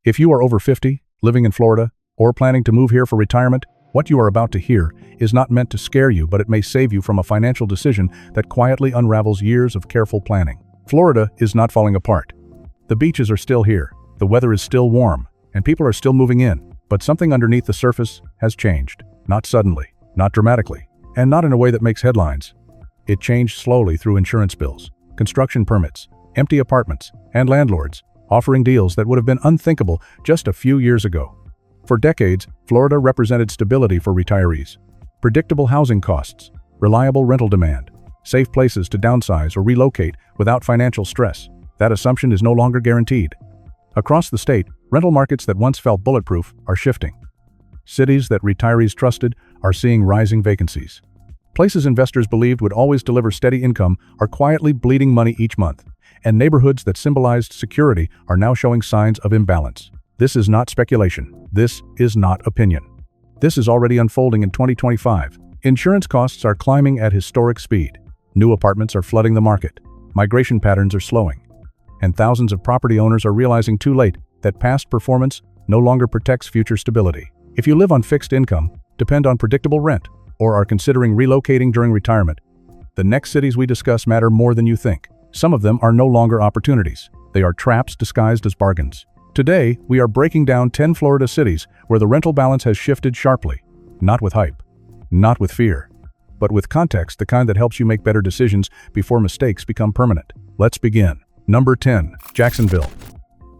If you are over 50, living in Florida, or planning to move here for retirement, what you are about to hear is not meant to scare you, but it may save you from a financial decision that quietly unravels years of careful planning. Florida is not falling apart. The beaches are still here, the weather is still warm, and people are still moving in, but something underneath the surface has changed. Not suddenly, not dramatically, and not in a way that makes headlines. It changed slowly through insurance bills, construction permits, empty apartments, and landlords offering deals that would have been unthinkable just a few years ago. For decades, Florida represented stability for retirees. Predictable housing costs, reliable rental demand, safe places to downsize or relocate without financial stress. That assumption is no longer guaranteed. Across the state, rental markets that once felt bulletproof are shifting. Cities that retirees trusted are seeing rising vacancies. Places investors believed would always deliver steady income are quietly bleeding money each month, and neighborhoods that symbolized security are now showing signs of imbalance. This is not speculation. This is not opinion. This is already unfolding in 2025. Insurance costs are climbing at historic speed. New apartments are flooding the market. Migration patterns are slowing. And thousands of property owners are realizing too late that past performance no longer protects future stability. If you live on fixed income, depend on predictable rent, or are considering relocating during retirement, the next cities we discuss matter more than you think. Some of them are no longer opportunities. They are traps disguised as bargains. Today, we are breaking down 10 Florida cities where the rental balance has shifted sharply. Not with hype, not with fear, but with context, the kind that helps you make better decisions before mistakes become permanent. Let's begin. Number 10. Jacksonville.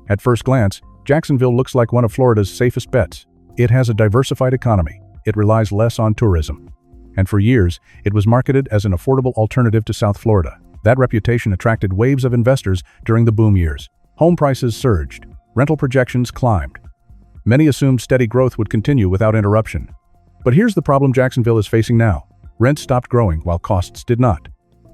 At first glance, Jacksonville looks like one of Florida's safest bets. It has a diversified economy. It relies less on tourism. And for years, it was marketed as an affordable alternative to South Florida. That reputation attracted waves of investors during the boom years. Home prices surged. Rental projections climbed. Many assumed steady growth would continue without interruption. But here's the problem Jacksonville is facing now. Rents stopped growing while costs did not.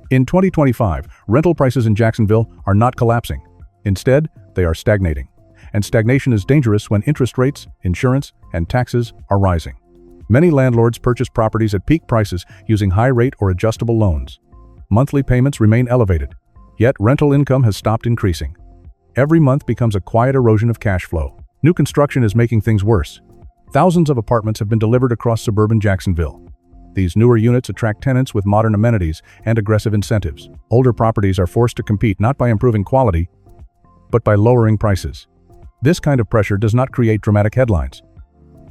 In 2025, rental prices in Jacksonville are not collapsing. Instead, they are stagnating. And stagnation is dangerous when interest rates, insurance, and taxes are rising. Many landlords purchase properties at peak prices using high-rate or adjustable loans. Monthly payments remain elevated, yet rental income has stopped increasing. Every month becomes a quiet erosion of cash flow. New construction is making things worse. Thousands of apartments have been delivered across suburban Jacksonville. These newer units attract tenants with modern amenities and aggressive incentives. Older properties are forced to compete not by improving quality, but by lowering prices. This kind of pressure does not create dramatic headlines.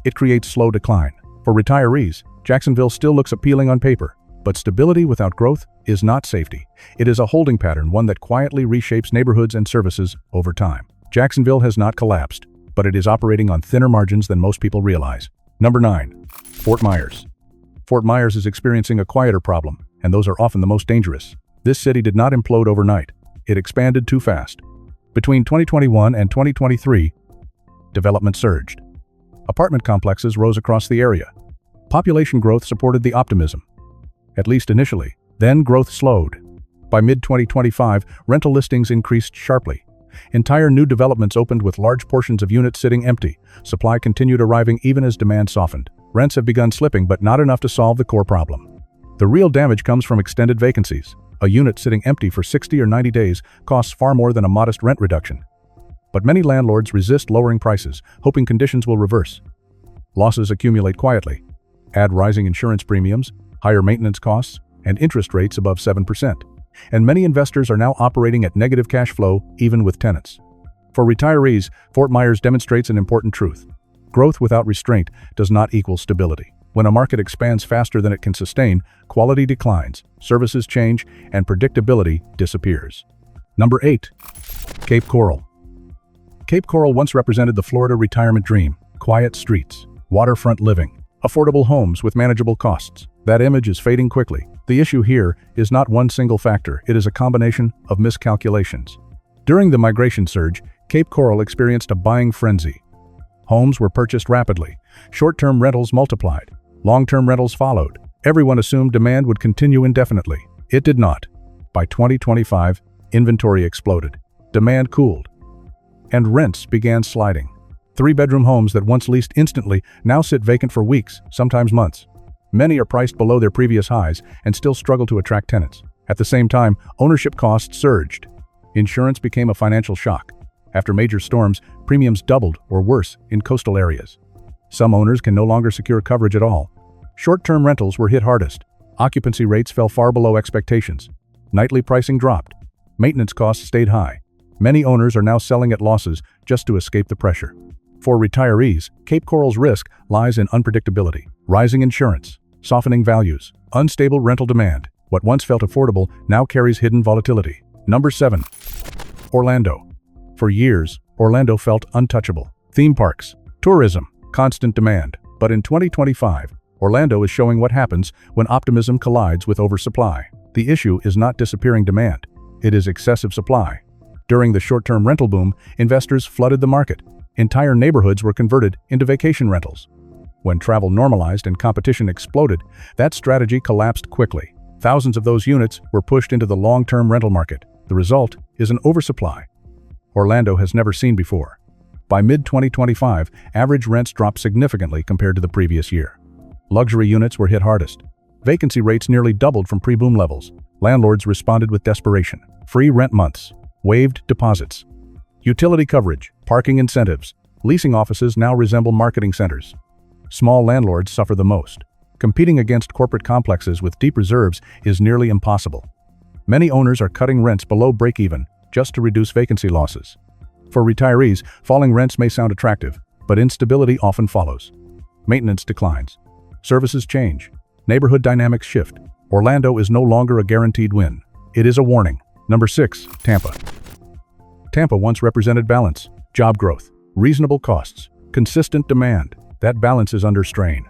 It creates slow decline. For retirees, Jacksonville still looks appealing on paper, but stability without growth is not safety. It is a holding pattern, one that quietly reshapes neighborhoods and services over time. Jacksonville has not collapsed, but it is operating on thinner margins than most people realize. Number 9. Fort Myers. Fort Myers is experiencing a quieter problem, and those are often the most dangerous. This city did not implode overnight. It expanded too fast. Between 2021 and 2023, development surged. Apartment complexes rose across the area. Population growth supported the optimism, at least initially. Then growth slowed. By mid-2025, rental listings increased sharply. Entire new developments opened with large portions of units sitting empty. Supply continued arriving even as demand softened. Rents have begun slipping, but not enough to solve the core problem. The real damage comes from extended vacancies. A unit sitting empty for 60 or 90 days costs far more than a modest rent reduction. But many landlords resist lowering prices, hoping conditions will reverse. Losses accumulate quietly. Add rising insurance premiums, higher maintenance costs, and interest rates above 7%. And many investors are now operating at negative cash flow, even with tenants. For retirees, Fort Myers demonstrates an important truth. Growth without restraint does not equal stability. When a market expands faster than it can sustain, quality declines, services change, and predictability disappears. Number 8. Cape Coral. Cape Coral once represented the Florida retirement dream. Quiet streets, waterfront living, affordable homes with manageable costs. That image is fading quickly. The issue here is not one single factor, it is a combination of miscalculations. During the migration surge, Cape Coral experienced a buying frenzy. Homes were purchased rapidly. Short-term rentals multiplied. Long-term rentals followed. Everyone assumed demand would continue indefinitely. It did not. By 2025, inventory exploded. Demand cooled. And rents began sliding. 3-bedroom homes that once leased instantly now sit vacant for weeks, sometimes months. Many are priced below their previous highs and still struggle to attract tenants. At the same time, ownership costs surged. Insurance became a financial shock. After major storms, premiums doubled or worse in coastal areas. Some owners can no longer secure coverage at all. Short-term rentals were hit hardest. Occupancy rates fell far below expectations. Nightly pricing dropped. Maintenance costs stayed high. Many owners are now selling at losses just to escape the pressure. For retirees, Cape Coral's risk lies in unpredictability, rising insurance, softening values, unstable rental demand. What once felt affordable now carries hidden volatility. Number 7. Orlando. For years, Orlando felt untouchable. Theme parks, tourism, constant demand. But in 2025, Orlando is showing what happens when optimism collides with oversupply. The issue is not disappearing demand. It is excessive supply. During the short-term rental boom, investors flooded the market. Entire neighborhoods were converted into vacation rentals. When travel normalized and competition exploded, that strategy collapsed quickly. Thousands of those units were pushed into the long-term rental market. The result is an oversupply Orlando has never seen before. By mid-2025, average rents dropped significantly compared to the previous year. Luxury units were hit hardest. Vacancy rates nearly doubled from pre-boom levels. Landlords responded with desperation. Free rent months, waived deposits, utility coverage, parking incentives. Leasing offices now resemble marketing centers. Small landlords suffer the most. Competing against corporate complexes with deep reserves is nearly impossible. Many owners are cutting rents below break-even just to reduce vacancy losses. For retirees, falling rents may sound attractive, but instability often follows. Maintenance declines. Services change. Neighborhood dynamics shift. Orlando is no longer a guaranteed win. It is a warning. Number 6. Tampa. Tampa once represented balance, job growth, reasonable costs, consistent demand. That balance is under strain.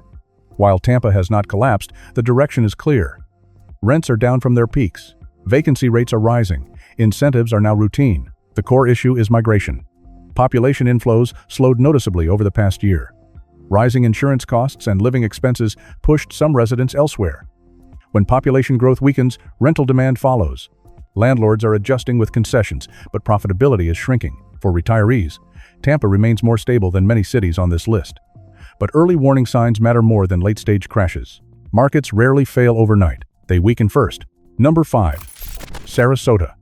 While Tampa has not collapsed, the direction is clear. Rents are down from their peaks. Vacancy rates are rising. Incentives are now routine. The core issue is migration. Population inflows slowed noticeably over the past year. Rising insurance costs and living expenses pushed some residents elsewhere. When population growth weakens, rental demand follows. Landlords are adjusting with concessions, but profitability is shrinking. For retirees, Tampa remains more stable than many cities on this list. But early warning signs matter more than late-stage crashes. Markets rarely fail overnight. They weaken first. Number 5. Sarasota.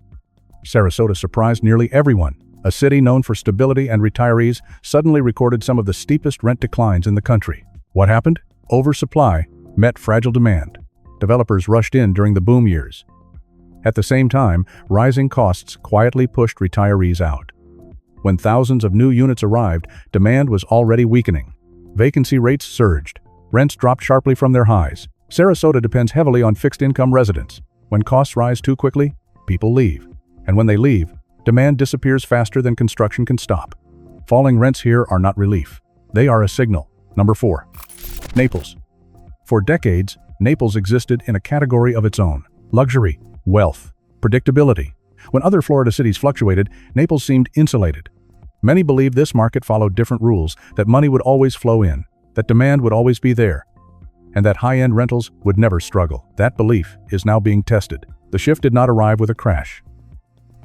Sarasota surprised nearly everyone. A city known for stability and retirees suddenly recorded some of the steepest rent declines in the country. What happened? Oversupply met fragile demand. Developers rushed in during the boom years. At the same time, rising costs quietly pushed retirees out. When thousands of new units arrived, demand was already weakening. Vacancy rates surged. Rents dropped sharply from their highs. Sarasota depends heavily on fixed-income residents. When costs rise too quickly, people leave. And when they leave, demand disappears faster than construction can stop. Falling rents here are not relief. They are a signal. Number 4. Naples. For decades, Naples existed in a category of its own. Luxury, wealth, predictability. When other Florida cities fluctuated, Naples seemed insulated. Many believed this market followed different rules, that money would always flow in, that demand would always be there, and that high-end rentals would never struggle. That belief is now being tested. The shift did not arrive with a crash.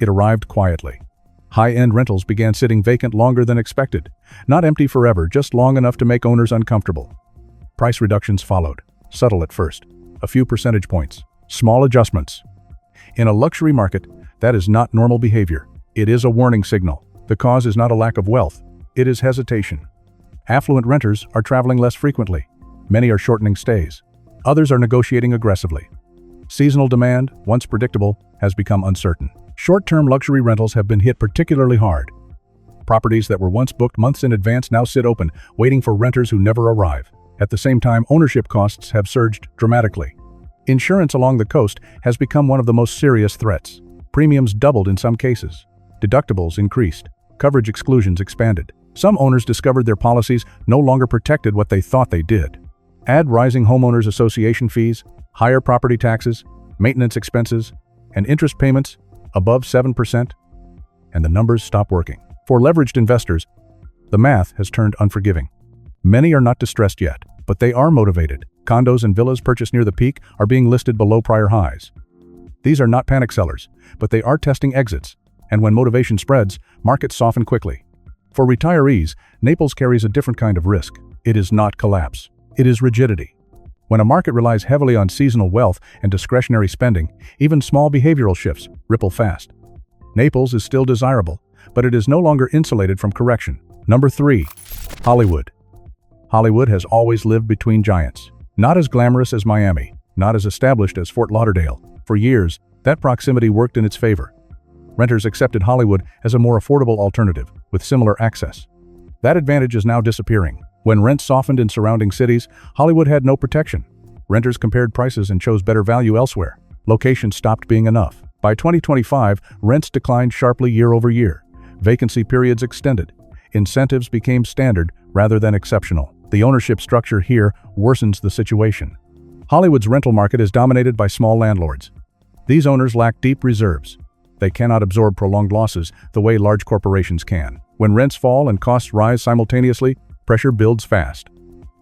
It arrived quietly. High-end rentals began sitting vacant longer than expected. Not empty forever, just long enough to make owners uncomfortable. Price reductions followed, subtle at first, a few percentage points, small adjustments. In a luxury market, that is not normal behavior. It is a warning signal. The cause is not a lack of wealth. It is hesitation. Affluent renters are traveling less frequently. Many are shortening stays. Others are negotiating aggressively. Seasonal demand, once predictable, has become uncertain. Short-term luxury rentals have been hit particularly hard. Properties that were once booked months in advance now sit open, waiting for renters who never arrive. At the same time, ownership costs have surged dramatically. Insurance along the coast has become one of the most serious threats. Premiums doubled in some cases. Deductibles increased. Coverage exclusions expanded. Some owners discovered their policies no longer protected what they thought they did. Add rising homeowners association fees, higher property taxes, maintenance expenses, and interest payments above 7%, and the numbers stop working. For leveraged investors, the math has turned unforgiving. Many are not distressed yet, but they are motivated. Condos and villas purchased near the peak are being listed below prior highs. These are not panic sellers, but they are testing exits, and when motivation spreads, markets soften quickly. For retirees, Naples carries a different kind of risk. It is not collapse. It is rigidity. When a market relies heavily on seasonal wealth and discretionary spending, even small behavioral shifts ripple fast. Naples is still desirable, but it is no longer insulated from correction. Number 3. Hollywood. Hollywood has always lived between giants. Not as glamorous as Miami, not as established as Fort Lauderdale. For years, that proximity worked in its favor. Renters accepted Hollywood as a more affordable alternative, with similar access. That advantage is now disappearing. When rents softened in surrounding cities, Hollywood had no protection. Renters compared prices and chose better value elsewhere. Location stopped being enough. By 2025, rents declined sharply year over year. Vacancy periods extended. Incentives became standard rather than exceptional. The ownership structure here worsens the situation. Hollywood's rental market is dominated by small landlords. These owners lack deep reserves. They cannot absorb prolonged losses the way large corporations can. When rents fall and costs rise simultaneously, pressure builds fast.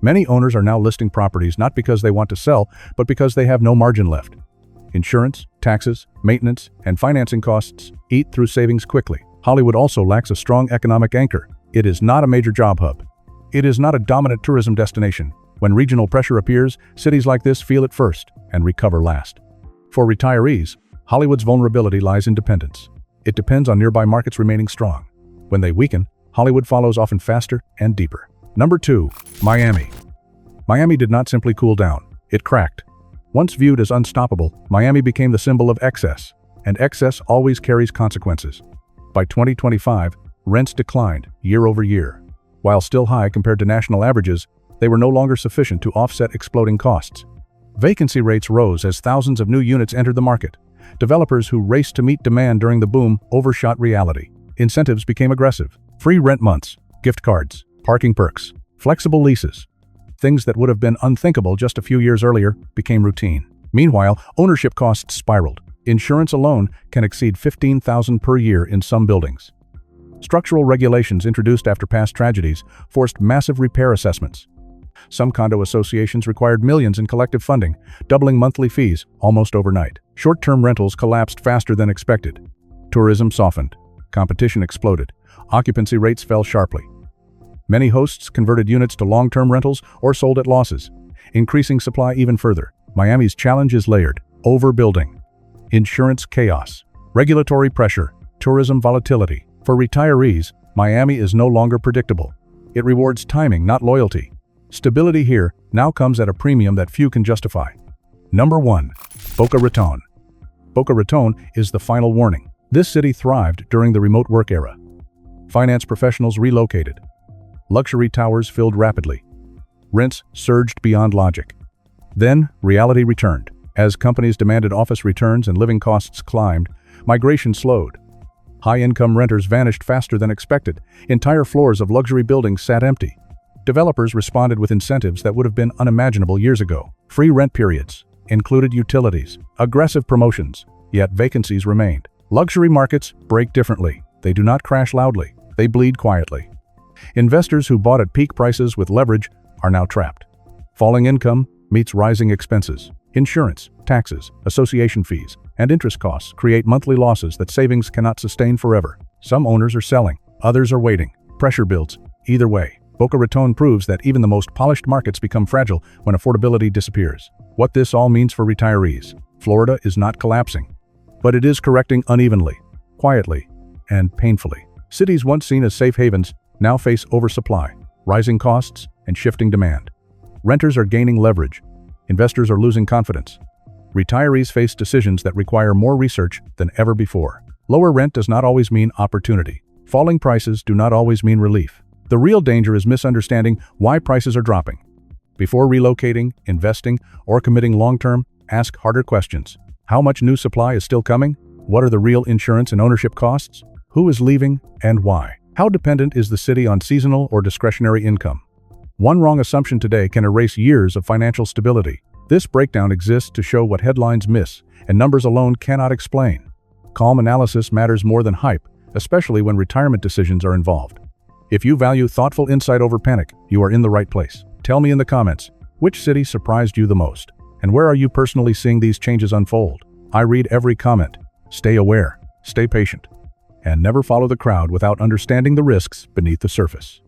Many owners are now listing properties not because they want to sell, but because they have no margin left. Insurance, taxes, maintenance, and financing costs eat through savings quickly. Hollywood also lacks a strong economic anchor. It is not a major job hub. It is not a dominant tourism destination. When regional pressure appears, cities like this feel it first and recover last. For retirees, Hollywood's vulnerability lies in dependence. It depends on nearby markets remaining strong. When they weaken, Hollywood follows often faster and deeper. Number 2. Miami. Miami did not simply cool down. It cracked. Once viewed as unstoppable, Miami became the symbol of excess, and excess always carries consequences. By 2025, rents declined year over year. While still high compared to national averages, they were no longer sufficient to offset exploding costs. Vacancy rates rose as thousands of new units entered the market. Developers who raced to meet demand during the boom overshot reality. Incentives became aggressive. Free rent months, gift cards, parking perks, flexible leases. Things that would have been unthinkable just a few years earlier became routine. Meanwhile, ownership costs spiraled. Insurance alone can exceed $15,000 per year in some buildings. Structural regulations introduced after past tragedies forced massive repair assessments. Some condo associations required millions in collective funding, doubling monthly fees almost overnight. Short-term rentals collapsed faster than expected. Tourism softened. Competition exploded. Occupancy rates fell sharply. Many hosts converted units to long-term rentals or sold at losses, increasing supply even further. Miami's challenge is layered: overbuilding, insurance chaos, regulatory pressure, tourism volatility. For retirees, Miami is no longer predictable. It rewards timing, not loyalty. Stability here now comes at a premium that few can justify. Number 1. Boca Raton. Boca Raton is the final warning. This city thrived during the remote work era. Finance professionals relocated. Luxury towers filled rapidly. Rents surged beyond logic. Then, reality returned. As companies demanded office returns and living costs climbed, migration slowed. High-income renters vanished faster than expected. Entire floors of luxury buildings sat empty. Developers responded with incentives that would have been unimaginable years ago. Free rent periods, included utilities, aggressive promotions, yet vacancies remained. Luxury markets break differently. They do not crash loudly. They bleed quietly. Investors who bought at peak prices with leverage are now trapped. Falling income meets rising expenses. Insurance, taxes, association fees, and interest costs create monthly losses that savings cannot sustain forever. Some owners are selling, others are waiting. Pressure builds. Either way, Boca Raton proves that even the most polished markets become fragile when affordability disappears. What this all means for retirees: Florida is not collapsing, but it is correcting unevenly, quietly, and painfully. Cities once seen as safe havens now face oversupply, rising costs, and shifting demand. Renters are gaining leverage. Investors are losing confidence. Retirees face decisions that require more research than ever before. Lower rent does not always mean opportunity. Falling prices do not always mean relief. The real danger is misunderstanding why prices are dropping. Before relocating, investing, or committing long-term, ask harder questions. How much new supply is still coming? What are the real insurance and ownership costs? Who is leaving and why? How dependent is the city on seasonal or discretionary income? One wrong assumption today can erase years of financial stability. This breakdown exists to show what headlines miss, and numbers alone cannot explain. Calm analysis matters more than hype, especially when retirement decisions are involved. If you value thoughtful insight over panic, you are in the right place. Tell me in the comments, which city surprised you the most? And where are you personally seeing these changes unfold? I read every comment. Stay aware, stay patient, and never follow the crowd without understanding the risks beneath the surface.